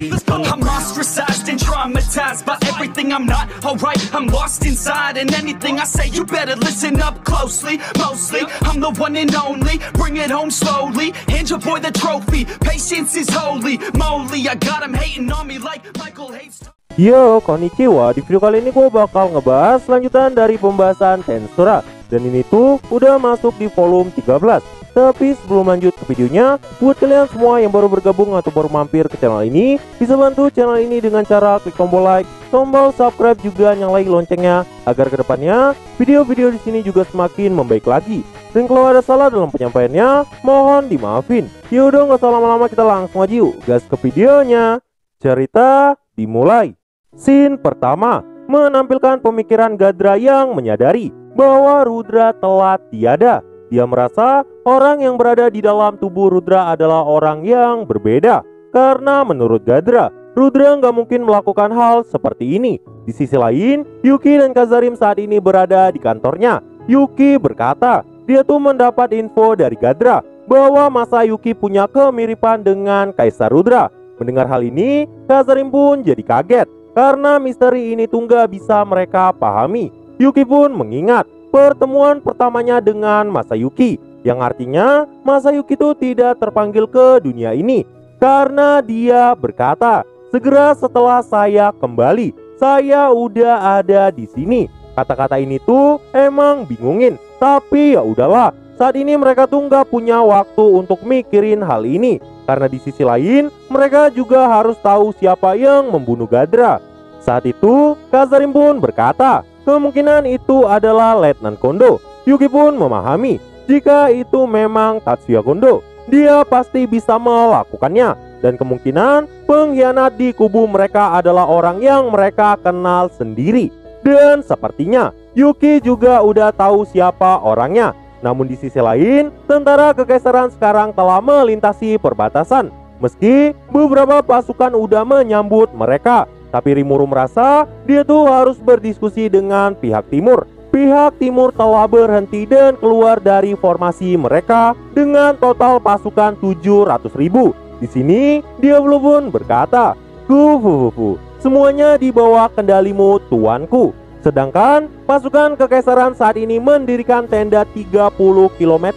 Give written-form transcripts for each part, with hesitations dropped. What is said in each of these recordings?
I'm ostracized and traumatized by everything I'm not alright. I'm lost inside, and anything I say you better listen up closely. Mostly, I'm the one and only. Bring it home slowly. Hand your boy the trophy. Patience is holy moly. I got him hating on me like Michael hates. Yo, konnichiwa. Di video kali ini gue bakal ngebahas lanjutan dari pembahasan Tensura. Dan ini tuh udah masuk di volume 13. Tapi sebelum lanjut ke videonya, buat kalian semua yang baru bergabung atau baru mampir ke channel ini, bisa bantu channel ini dengan cara klik tombol like, tombol subscribe, juga nyalain loncengnya agar kedepannya video-video di sini juga semakin membaik lagi. Dan kalau ada salah dalam penyampaiannya, mohon dimaafin. Yaudah, nggak usah lama-lama, kita langsung aja yuk gas ke videonya. Cerita dimulai. Scene pertama menampilkan pemikiran Gadra yang menyadari bahwa Rudra telah tiada. Dia merasa orang yang berada di dalam tubuh Rudra adalah orang yang berbeda. Karena menurut Gadra, Rudra nggak mungkin melakukan hal seperti ini. Di sisi lain, Yuki dan Kazarim saat ini berada di kantornya. Yuki berkata, dia tuh mendapat info dari Gadra bahwa masa Yuki punya kemiripan dengan Kaisar Rudra. Mendengar hal ini, Kazarim pun jadi kaget karena misteri ini tuh nggak bisa mereka pahami. Yuki pun mengingat pertemuan pertamanya dengan Masayuki, yang artinya Masayuki itu tidak terpanggil ke dunia ini karena dia berkata, segera setelah saya kembali, saya udah ada di sini. Kata-kata ini tuh emang bingungin, tapi ya udahlah. Saat ini mereka tuh nggak punya waktu untuk mikirin hal ini karena di sisi lain mereka juga harus tahu siapa yang membunuh Gadra. Saat itu Kazarim pun berkata, kemungkinan itu adalah Letnan Kondo. Yuki pun memahami jika itu memang Tatsuya Kondo, dia pasti bisa melakukannya. Dan kemungkinan pengkhianat di kubu mereka adalah orang yang mereka kenal sendiri. Dan sepertinya Yuki juga udah tahu siapa orangnya. Namun di sisi lain, tentara kekaisaran sekarang telah melintasi perbatasan. Meski beberapa pasukan udah menyambut mereka, tapi Rimuru merasa dia tuh harus berdiskusi dengan pihak timur. Pihak timur telah berhenti dan keluar dari formasi mereka dengan total pasukan 700.000. Di sini Diablo pun berkata, "Kufufufu, semuanya di bawah kendalimu tuanku." Sedangkan pasukan kekaisaran saat ini mendirikan tenda 30 km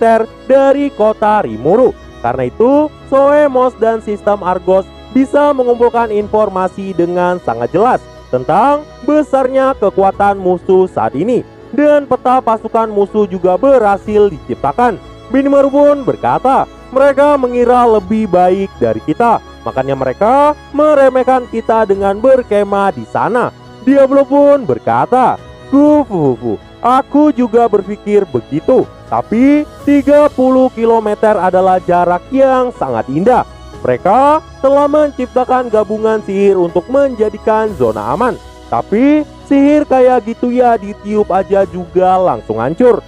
dari kota Rimuru. Karena itu, Soemos dan sistem Argos bisa mengumpulkan informasi dengan sangat jelas tentang besarnya kekuatan musuh saat ini. Dan peta pasukan musuh juga berhasil diciptakan. Benimaru pun berkata, mereka mengira lebih baik dari kita, makanya mereka meremehkan kita dengan berkemah di sana. Diablo pun berkata, "Kufufu, aku juga berpikir begitu, tapi 30 km adalah jarak yang sangat indah. Mereka telah menciptakan gabungan sihir untuk menjadikan zona aman. Tapi sihir kayak gitu ya ditiup aja juga langsung hancur."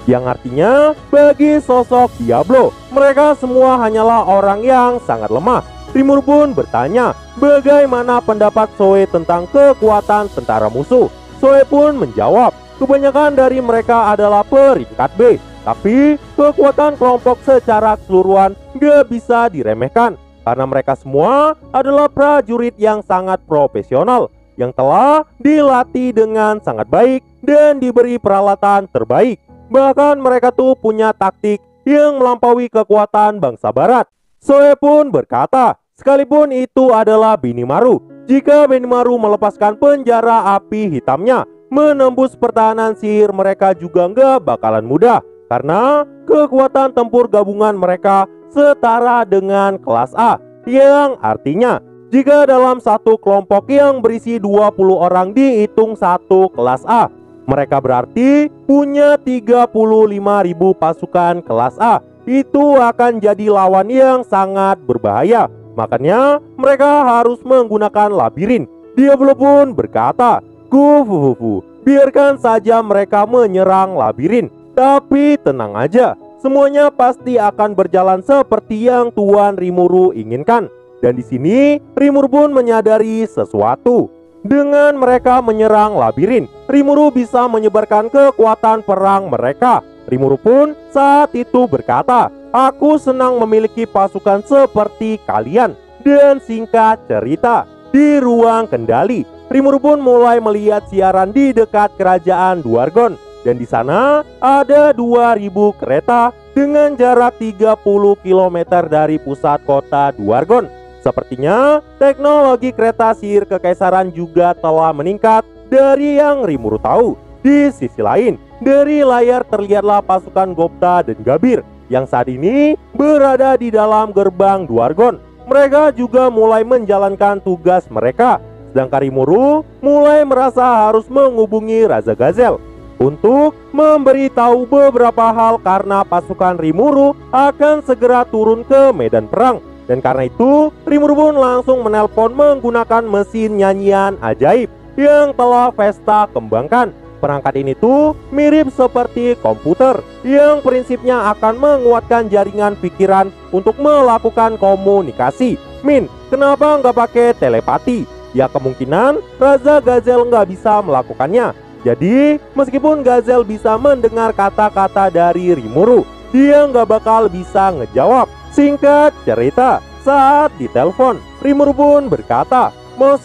Yang artinya bagi sosok Diablo, mereka semua hanyalah orang yang sangat lemah. Rimuru pun bertanya, bagaimana pendapat Soe tentang kekuatan tentara musuh? Soe pun menjawab, kebanyakan dari mereka adalah peringkat B. Tapi kekuatan kelompok secara keseluruhan gak bisa diremehkan karena mereka semua adalah prajurit yang sangat profesional yang telah dilatih dengan sangat baik dan diberi peralatan terbaik. Bahkan mereka tuh punya taktik yang melampaui kekuatan bangsa barat. Soe pun berkata, sekalipun itu adalah Benimaru, jika Benimaru melepaskan penjara api hitamnya, menembus pertahanan sihir mereka juga nggak bakalan mudah. Karena kekuatan tempur gabungan mereka setara dengan kelas A, yang artinya jika dalam satu kelompok yang berisi 20 orang dihitung satu kelas A, mereka berarti punya 35.000 pasukan kelas A. Itu akan jadi lawan yang sangat berbahaya. Makanya mereka harus menggunakan labirin. Diablo pun berkata, "Kufufufu, biarkan saja mereka menyerang labirin. Tapi tenang aja, semuanya pasti akan berjalan seperti yang Tuan Rimuru inginkan." Dan di sini Rimuru pun menyadari sesuatu. Dengan mereka menyerang labirin, Rimuru bisa menyebarkan kekuatan perang mereka. Rimuru pun saat itu berkata, "Aku senang memiliki pasukan seperti kalian." Dan singkat cerita, di ruang kendali, Rimuru pun mulai melihat siaran di dekat kerajaan Duergon. Dan di sana ada 2000 kereta dengan jarak 30 km dari pusat kota Duergon. Sepertinya teknologi kereta sihir kekaisaran juga telah meningkat dari yang Rimuru tahu. Di sisi lain, dari layar terlihatlah pasukan Gupta dan Gabir yang saat ini berada di dalam gerbang Duergon. Mereka juga mulai menjalankan tugas mereka, sedangkan Rimuru mulai merasa harus menghubungi Raja Gazel untuk memberitahu beberapa hal karena pasukan Rimuru akan segera turun ke medan perang. Dan karena itu, Rimuru pun langsung menelpon menggunakan mesin nyanyian ajaib yang telah Vesta kembangkan. Perangkat ini tuh mirip seperti komputer yang prinsipnya akan menguatkan jaringan pikiran untuk melakukan komunikasi. Min, kenapa nggak pakai telepati? Ya kemungkinan Raja Gazel nggak bisa melakukannya. Jadi meskipun Gazel bisa mendengar kata-kata dari Rimuru, dia nggak bakal bisa ngejawab. Singkat cerita, saat ditelepon, Rimuru pun berkata, "Mos,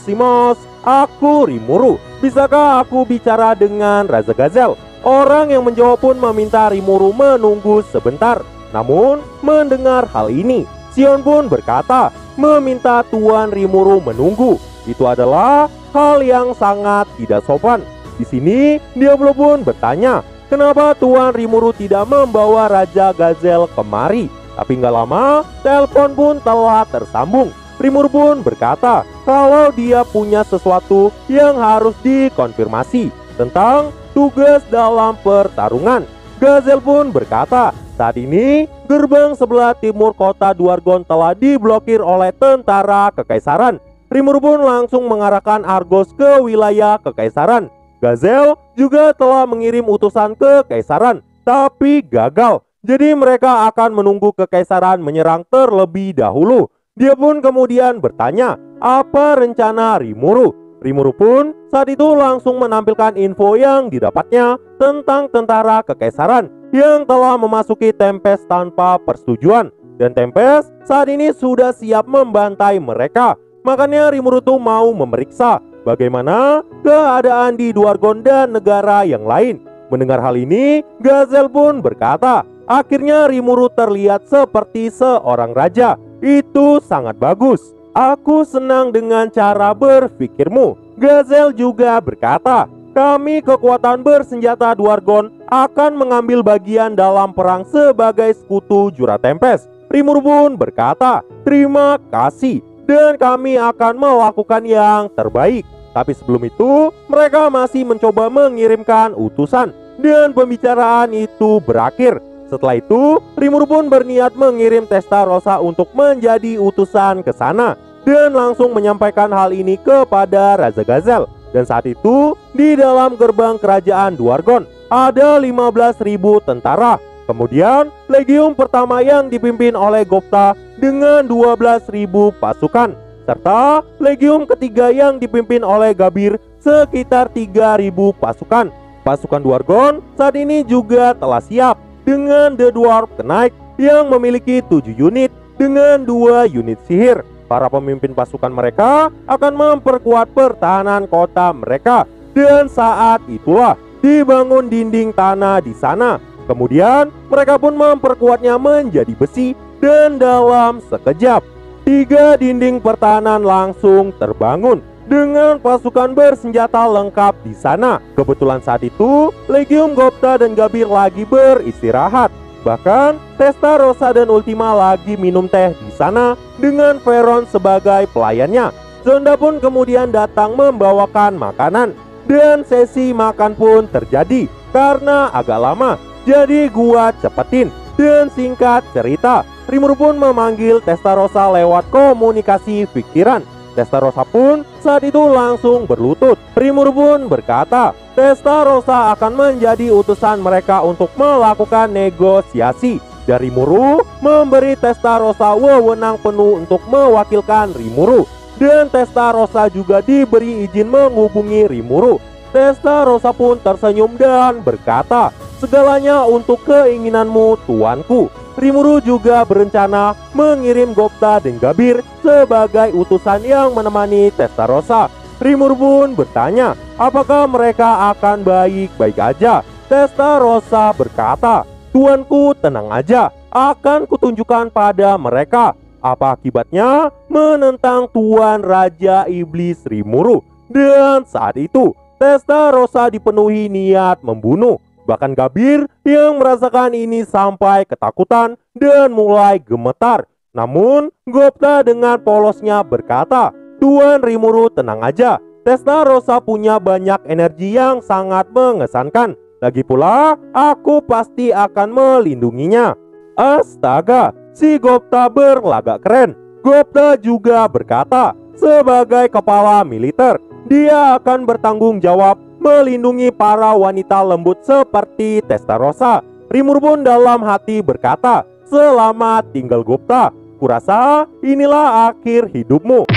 aku Rimuru. Bisakah aku bicara dengan Raja Gazel?" Orang yang menjawab pun meminta Rimuru menunggu sebentar. Namun mendengar hal ini, Sion pun berkata meminta Tuan Rimuru menunggu. Itu adalah hal yang sangat tidak sopan. Di sini Diablo pun bertanya, kenapa Tuan Rimuru tidak membawa Raja Gazel kemari? Tapi nggak lama, telepon pun telah tersambung. Rimuru pun berkata kalau dia punya sesuatu yang harus dikonfirmasi tentang tugas dalam pertarungan. Gazel pun berkata, saat ini gerbang sebelah timur kota Duergon telah diblokir oleh tentara kekaisaran. Rimuru pun langsung mengarahkan Argos ke wilayah kekaisaran. Gazel juga telah mengirim utusan ke kekaisaran, tapi gagal. Jadi mereka akan menunggu kekaisaran menyerang terlebih dahulu. Dia pun kemudian bertanya, apa rencana Rimuru? Rimuru pun saat itu langsung menampilkan info yang didapatnya tentang tentara kekaisaran yang telah memasuki Tempest tanpa persetujuan. Dan Tempest saat ini sudah siap membantai mereka. Makanya Rimuru tuh mau memeriksa bagaimana keadaan di Duergon dan negara yang lain. Mendengar hal ini, Gazel pun berkata, akhirnya Rimuru terlihat seperti seorang raja. Itu sangat bagus. Aku senang dengan cara berpikirmu. Gazel juga berkata, kami kekuatan bersenjata Duergon akan mengambil bagian dalam perang sebagai sekutu Jura Tempest. Rimuru pun berkata, terima kasih dan kami akan melakukan yang terbaik. Tapi sebelum itu, mereka masih mencoba mengirimkan utusan dan pembicaraan itu berakhir. Setelah itu, Rimuru pun berniat mengirim Testarossa untuk menjadi utusan ke sana dan langsung menyampaikan hal ini kepada Raja Gazel. Dan saat itu, di dalam gerbang kerajaan Duergon ada 15.000 tentara. Kemudian, legium pertama yang dipimpin oleh Gupta dengan 12.000 pasukan, serta legium ketiga yang dipimpin oleh Gabir sekitar 3.000 pasukan. Pasukan Duergon saat ini juga telah siap dengan The Dwarf Knight yang memiliki 7 unit dengan 2 unit sihir. Para pemimpin pasukan mereka akan memperkuat pertahanan kota mereka. Dan saat itulah dibangun dinding tanah di sana. Kemudian mereka pun memperkuatnya menjadi besi. Dan dalam sekejap 3 dinding pertahanan langsung terbangun dengan pasukan bersenjata lengkap di sana. Kebetulan saat itu Legium Gupta dan Gabir lagi beristirahat. Bahkan Testarossa dan Ultima lagi minum teh di sana dengan Veron sebagai pelayannya. Zonda pun kemudian datang membawakan makanan dan sesi makan pun terjadi karena agak lama. Jadi gua cepetin. Dan singkat cerita, Rimuru pun memanggil Testarossa lewat komunikasi pikiran. Testarossa pun saat itu langsung berlutut. Rimuru pun berkata, Testarossa akan menjadi utusan mereka untuk melakukan negosiasi. Dan Rimuru memberi Testarossa wewenang penuh untuk mewakilkan Rimuru. Dan Testarossa juga diberi izin menghubungi Rimuru. Testarossa pun tersenyum dan berkata, segalanya untuk keinginanmu tuanku. Rimuru juga berencana mengirim Gupta dan Gabir sebagai utusan yang menemani Testarossa. Rimuru pun bertanya apakah mereka akan baik-baik aja. Testarossa berkata, "Tuanku, tenang aja, akan kutunjukkan pada mereka apa akibatnya menentang Tuan Raja Iblis Rimuru." Dan saat itu Testarossa dipenuhi niat membunuh. Bahkan Gabir yang merasakan ini sampai ketakutan dan mulai gemetar. Namun Gupta dengan polosnya berkata, "Tuan Rimuru, tenang aja, Testarossa punya banyak energi yang sangat mengesankan. Lagi pula aku pasti akan melindunginya." Astaga, si Gupta berlagak keren. Gupta juga berkata, sebagai kepala militer, dia akan bertanggung jawab melindungi para wanita lembut seperti Testarossa. Rimuru pun dalam hati berkata, "Selamat tinggal Gupta, kurasa inilah akhir hidupmu."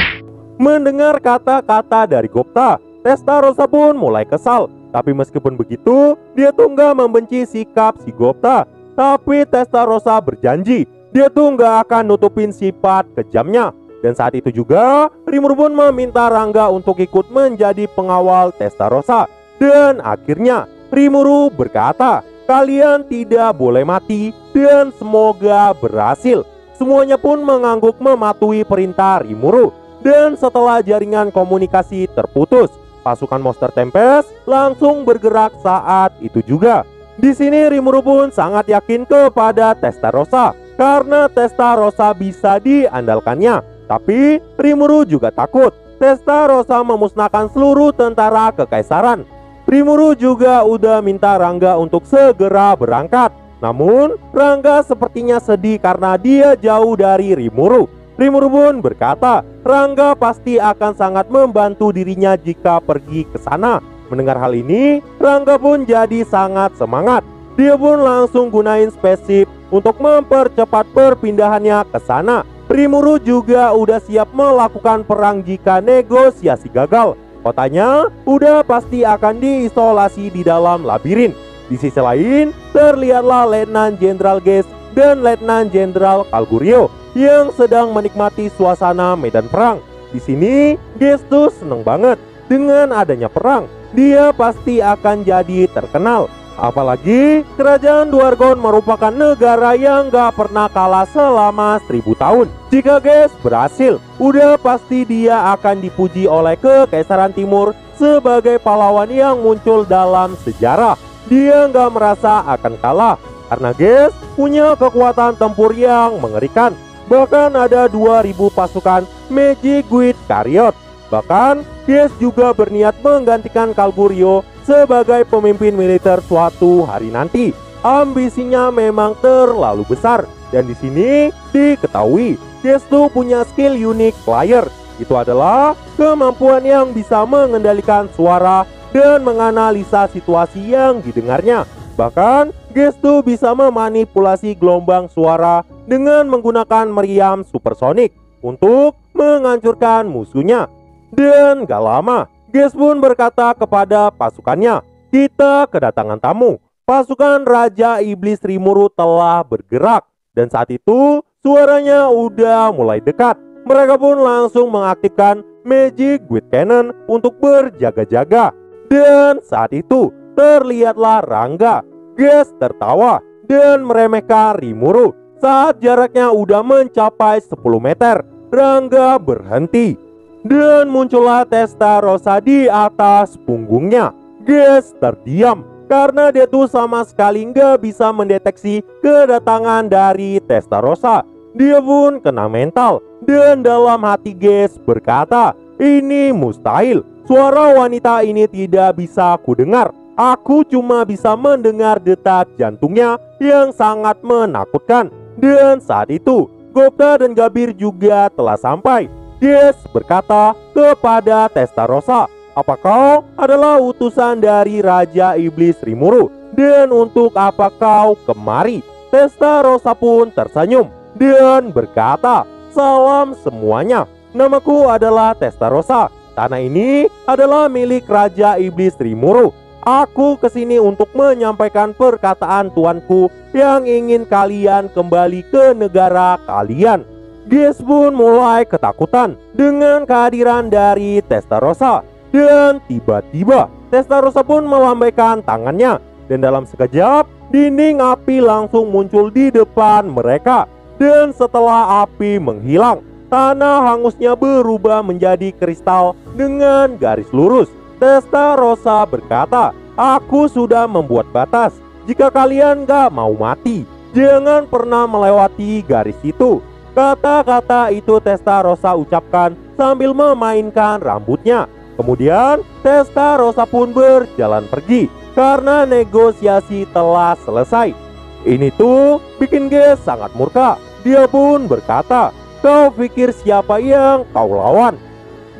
Mendengar kata-kata dari Gupta, Testarossa pun mulai kesal. Tapi meskipun begitu, dia tuh nggak membenci sikap si Gupta. Tapi Testarossa berjanji, dia tuh nggak akan nutupin sifat kejamnya. Dan saat itu juga Rimuru pun meminta Rangga untuk ikut menjadi pengawal Testarossa. Dan akhirnya Rimuru berkata, "Kalian tidak boleh mati dan semoga berhasil." Semuanya pun mengangguk mematuhi perintah Rimuru. Dan setelah jaringan komunikasi terputus, pasukan Monster Tempest langsung bergerak saat itu juga. Di sini Rimuru pun sangat yakin kepada Testarossa karena Testarossa bisa diandalkannya. Tapi Rimuru juga takut Testarossa memusnahkan seluruh tentara kekaisaran. Rimuru juga udah minta Rangga untuk segera berangkat. Namun Rangga sepertinya sedih karena dia jauh dari Rimuru. Rimuru pun berkata Rangga pasti akan sangat membantu dirinya jika pergi ke sana. Mendengar hal ini, Rangga pun jadi sangat semangat. Dia pun langsung gunain spaceship untuk mempercepat perpindahannya ke sana. Rimuru juga udah siap melakukan perang jika negosiasi gagal. Kotanya udah pasti akan diisolasi di dalam labirin. Di sisi lain, terlihatlah Letnan Jenderal Geist dan Letnan Jenderal Kalgurio yang sedang menikmati suasana medan perang. Di sini, Geist tuh seneng banget dengan adanya perang. Dia pasti akan jadi terkenal. Apalagi kerajaan Dwargon merupakan negara yang gak pernah kalah selama 1000 tahun. Jika Geist berhasil, udah pasti dia akan dipuji oleh Kekaisaran Timur sebagai pahlawan yang muncul dalam sejarah. Dia gak merasa akan kalah karena Geist punya kekuatan tempur yang mengerikan. Bahkan ada 2000 pasukan Magic Guild Chariot. Bahkan Geist juga berniat menggantikan Kalgurio sebagai pemimpin militer suatu hari nanti. Ambisinya memang terlalu besar. Dan di sini diketahui Geist tuh punya skill unik player. Itu adalah kemampuan yang bisa mengendalikan suara dan menganalisa situasi yang didengarnya. Bahkan Geist tuh bisa memanipulasi gelombang suara dengan menggunakan meriam supersonik untuk menghancurkan musuhnya. Dan gak lama Geist pun berkata kepada pasukannya, "Kita kedatangan tamu. Pasukan Raja Iblis Rimuru telah bergerak." Dan saat itu suaranya udah mulai dekat. Mereka pun langsung mengaktifkan Magic Guild Cannon untuk berjaga-jaga. Dan saat itu terlihatlah Rangga. Geist tertawa dan meremehkan Rimuru. Saat jaraknya udah mencapai 10 meter, Rangga berhenti. Dan muncullah Testarossa di atas punggungnya. Geist terdiam karena dia tuh sama sekali nggak bisa mendeteksi kedatangan dari Testarossa. Dia pun kena mental. Dan dalam hati Geist berkata, "Ini mustahil. Suara wanita ini tidak bisa aku dengar. Aku cuma bisa mendengar detak jantungnya yang sangat menakutkan." Dan saat itu Gupta dan Gabir juga telah sampai. Geist berkata kepada Testarossa, "Apa kau adalah utusan dari Raja Iblis Rimuru? Dan untuk apa kau kemari?" Testarossa pun tersenyum dan berkata, "Salam semuanya. Namaku adalah Testarossa. Tanah ini adalah milik Raja Iblis Rimuru. Aku kesini untuk menyampaikan perkataan tuanku yang ingin kalian kembali ke negara kalian. Geass pun mulai ketakutan dengan kehadiran dari Testarossa. Dan tiba-tiba Testarossa pun melambaikan tangannya, dan dalam sekejap dinding api langsung muncul di depan mereka. Dan setelah api menghilang, tanah hangusnya berubah menjadi kristal dengan garis lurus. Testarossa berkata, "Aku sudah membuat batas. Jika kalian gak mau mati, jangan pernah melewati garis itu." Kata-kata itu Testarossa ucapkan sambil memainkan rambutnya. Kemudian Testarossa pun berjalan pergi karena negosiasi telah selesai. Ini tuh bikin Geass sangat murka. Dia pun berkata, "Kau pikir siapa yang kau lawan?"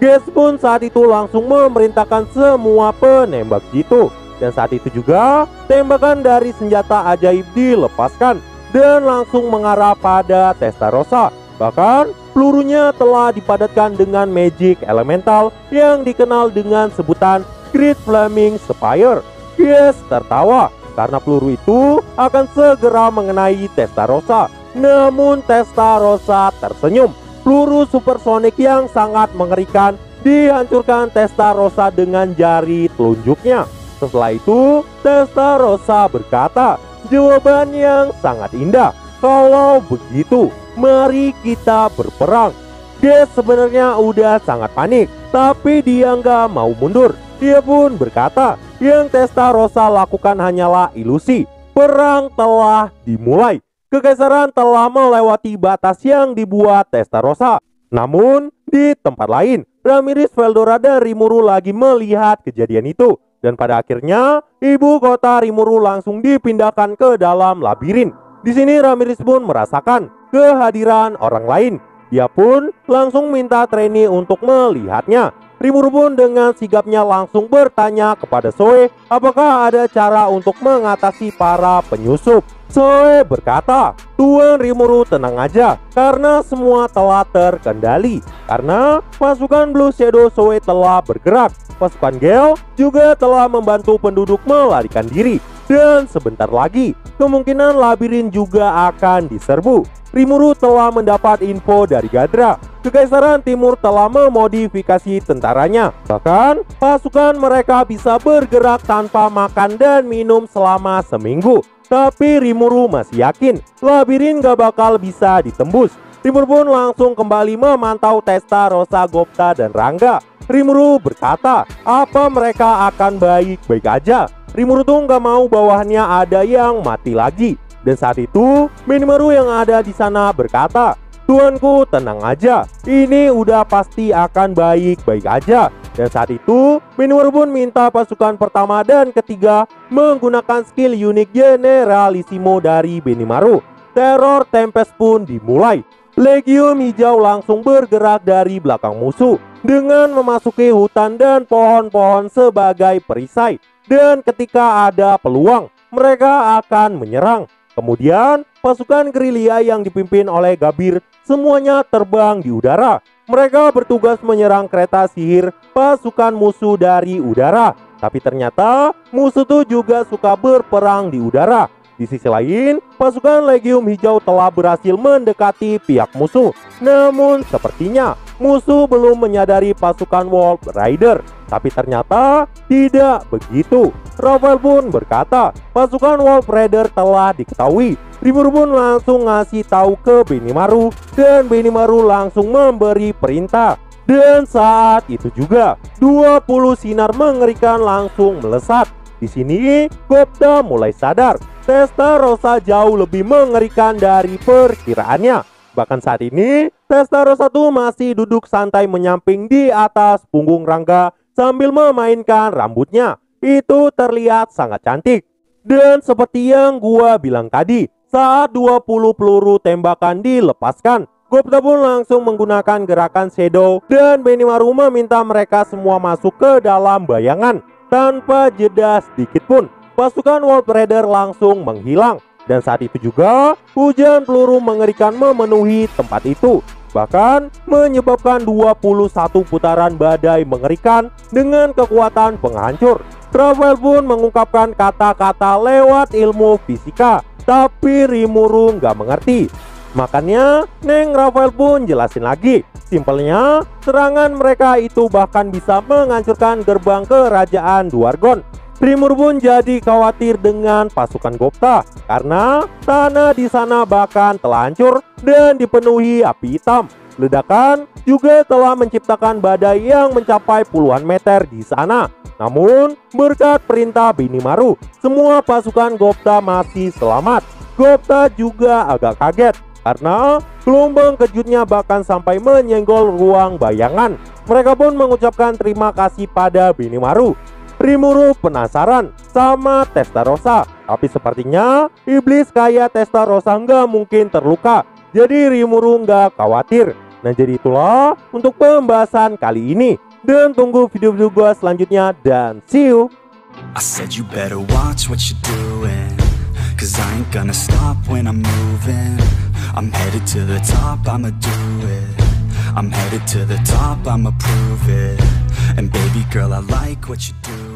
Geass pun saat itu langsung memerintahkan semua penembak jitu. Dan saat itu juga tembakan dari senjata ajaib dilepaskan dan langsung mengarah pada Testarossa. Bahkan pelurunya telah dipadatkan dengan magic elemental yang dikenal dengan sebutan Great Flaming Spire. Geass tertawa karena peluru itu akan segera mengenai Testarossa. Namun Testarossa tersenyum. Peluru supersonik yang sangat mengerikan dihancurkan Testarossa dengan jari telunjuknya. Setelah itu Testarossa berkata, "Jawaban yang sangat indah. Kalau begitu, mari kita berperang." Geass sebenarnya udah sangat panik, tapi dia nggak mau mundur. Dia pun berkata, yang Testarossa lakukan hanyalah ilusi. Perang telah dimulai. Kekaisaran telah melewati batas yang dibuat Testarossa. Namun di tempat lain, Ramirez, Veldora, dan Rimuru lagi melihat kejadian itu. Dan pada akhirnya ibu kota Rimuru langsung dipindahkan ke dalam labirin. Di sini Ramirez pun merasakan kehadiran orang lain. Dia pun langsung minta trainee untuk melihatnya. Rimuru pun dengan sigapnya langsung bertanya kepada Zoe apakah ada cara untuk mengatasi para penyusup. Zoe berkata, "Tuan Rimuru tenang aja, karena semua telah terkendali. Karena pasukan Blue Shadow Zoe telah bergerak. Pasukan Gale juga telah membantu penduduk melarikan diri. Dan sebentar lagi, kemungkinan labirin juga akan diserbu." Rimuru telah mendapat info dari Gadra. Kekaisaran Timur telah memodifikasi tentaranya. Bahkan pasukan mereka bisa bergerak tanpa makan dan minum selama seminggu. Tapi Rimuru masih yakin labirin gak bakal bisa ditembus. Rimuru pun langsung kembali memantau Testarossa, Gupta, dan Rangga. Rimuru berkata, apa mereka akan baik-baik aja. Rimuru tuh gak mau bawahannya ada yang mati lagi. Dan saat itu Benimaru yang ada di sana berkata, "Tuanku tenang aja, ini udah pasti akan baik-baik aja." Dan saat itu Benimaru pun minta pasukan pertama dan ketiga menggunakan skill unik Generalissimo dari Benimaru. Teror Tempest pun dimulai. Legium Hijau langsung bergerak dari belakang musuh dengan memasuki hutan dan pohon-pohon sebagai perisai. Dan ketika ada peluang, mereka akan menyerang. Kemudian pasukan gerilya yang dipimpin oleh Gabir semuanya terbang di udara. Mereka bertugas menyerang kereta sihir pasukan musuh dari udara. Tapi ternyata musuh itu juga suka berperang di udara. Di sisi lain, pasukan Legium Hijau telah berhasil mendekati pihak musuh. Namun sepertinya musuh belum menyadari pasukan Wolf Rider. Tapi ternyata tidak begitu. Rafael pun berkata, pasukan Wolf Rider telah diketahui. Rimuru pun langsung ngasih tahu ke Benimaru dan Benimaru langsung memberi perintah. Dan saat itu juga 20 sinar mengerikan langsung melesat. Di sini Gupta mulai sadar Testarossa jauh lebih mengerikan dari perkiraannya. Bahkan saat ini Testarossa tuh masih duduk santai menyamping di atas punggung Rangga sambil memainkan rambutnya. Itu terlihat sangat cantik. Dan seperti yang gua bilang tadi, saat 20 peluru tembakan dilepaskan, Gupta pun langsung menggunakan gerakan Shadow dan Benimaru meminta mereka semua masuk ke dalam bayangan. Tanpa jeda sedikit pun, pasukan Wolf Rider langsung menghilang. Dan saat itu juga hujan peluru mengerikan memenuhi tempat itu, bahkan menyebabkan 21 putaran badai mengerikan dengan kekuatan penghancur. Rafael pun mengungkapkan kata-kata lewat ilmu fisika, tapi Rimuru nggak mengerti. Makanya Neng Rafael pun jelasin lagi. Simpelnya, serangan mereka itu bahkan bisa menghancurkan gerbang kerajaan Dwargon. Rimuru pun jadi khawatir dengan pasukan Gupta karena tanah di sana bahkan telah hancur dan dipenuhi api hitam. Ledakan juga telah menciptakan badai yang mencapai puluhan meter di sana. Namun, berkat perintah Benimaru, semua pasukan Gupta masih selamat. Gupta juga agak kaget karena gelombang kejutnya bahkan sampai menyenggol ruang bayangan. Mereka pun mengucapkan terima kasih pada Benimaru. Rimuru penasaran sama Testarossa, tapi sepertinya iblis kayak Testarossa nggak mungkin terluka. Jadi Rimuru nggak khawatir. Nah, jadi itulah untuk pembahasan kali ini. Dan tunggu video-video gue selanjutnya, dan see you. I said you better watch what you're doing, 'cause I ain't gonna stop when I'm moving. I'm headed to the top, I'ma do it. I'm headed to the top, I'ma prove it. And baby girl, I like what you do.